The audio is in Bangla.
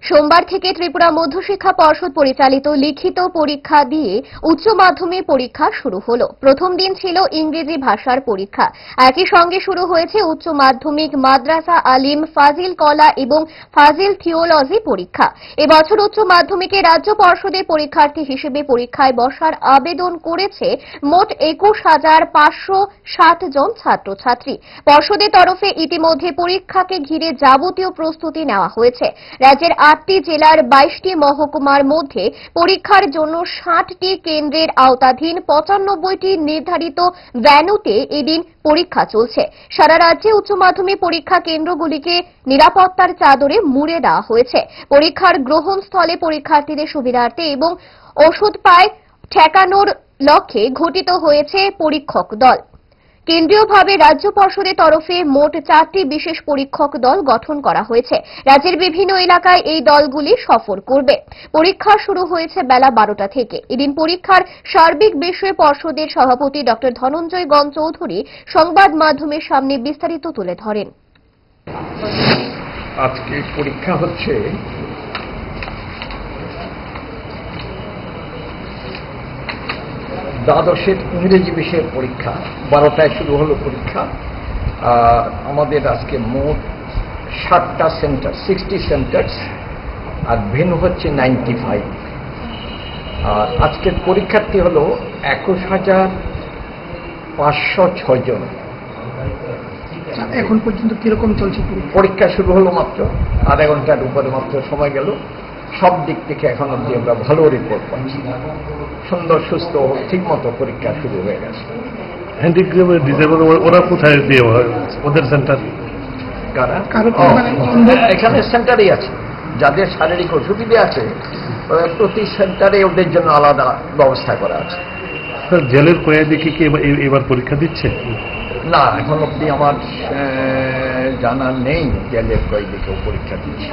সোমবার থেকে ত্রিপুরা মধ্যশিক্ষা পর্ষদ পরিচালিত লিখিত পরীক্ষা দিয়ে উচ্চ মাধ্যমিক পরীক্ষা শুরু হলো। প্রথম দিন ছিল ইংরেজি ভাষার পরীক্ষা। একই সঙ্গে শুরু হয়েছে উচ্চ মাধ্যমিক মাদ্রাসা আলিম, ফাজিল কলা এবং ফাজিল থিওলজি পরীক্ষা। এবছর উচ্চ মাধ্যমিকে রাজ্য পর্ষদের পরীক্ষার্থী হিসেবে পরীক্ষায় বসার আবেদন করেছে মোট 21,560 জন ছাত্রছাত্রী। পর্ষদের তরফে ইতিমধ্যে পরীক্ষাকে ঘিরে যাবতীয় প্রস্তুতি নেওয়া হয়েছে। রাজ্যের 8টি জেলার 22টি মহকুমার মধ্যে পরীক্ষার জন্য 60টি কেন্দ্রের আওতাধীন 95টি নির্ধারিত ভেন্যুতে এদিন পরীক্ষা চলছে। সারা রাজ্যে উচ্চ মাধ্যমিক পরীক্ষা কেন্দ্রগুলিকে নিরাপত্তার চাদরে মুড়ে দেওয়া হয়েছে। পরীক্ষার গ্রহণস্থলে পরীক্ষার্থীদের সুবিধার্থে এবং ওষুধ পায় ঠেকানোর লক্ষ্যে গঠিত হয়েছে পরীক্ষক দল। কেন্দ্রীয়ভাবে রাজ্য পর্ষদের তরফে মোট 4টি বিশেষ পরীক্ষক দল গঠন করা হয়েছে। রাজ্যের বিভিন্ন এলাকায় এই দলগুলি সফর করবে। পরীক্ষা শুরু হয়েছে বেলা 12টা থেকে। এদিন পরীক্ষার সার্বিক বিষয়ে পর্ষদের সভাপতি ড ধনঞ্জয় গণ চৌধুরী সংবাদ মাধ্যমের সামনে বিস্তারিত তুলে ধরেন। আজকে পরীক্ষা হচ্ছে দ্বাদশের ইংরেজি বিষয়ের পরীক্ষা। 12টায় শুরু হলো পরীক্ষা। আমাদের আজকে মোট 60টা সেন্টার, 60 সেন্টার্স, আর ভেন্যু হচ্ছে 95। আর আজকের পরীক্ষার্থী হলো 21,506 জন। এখন পর্যন্ত কিরকম চলছে পরীক্ষা শুরু হলো মাত্র আধা ঘন্টার উপরে মাত্র সময় গেল। সব দিক থেকে এখন অব্দি আমরা ভালো রিপোর্ট পাচ্ছি। সুন্দর সুস্থ ঠিক মতো পরীক্ষা শুরু হয়ে গেছে। হ্যান্ডিক্যাপ ডিসেবল ওরা কোথায় দিয়ে ওদের সেন্টার এখানে সেন্টারই আছে। যাদের শারীরিক অসুবিধা আছে প্রতি সেন্টারে ওদের জন্য আলাদা ব্যবস্থা করা আছে। জেলের কয়েদিকে কি এবার পরীক্ষা দিচ্ছে? না, এখন অব্দি আমার জানা নেই জেলের কয়েদিকেও পরীক্ষা দিচ্ছে।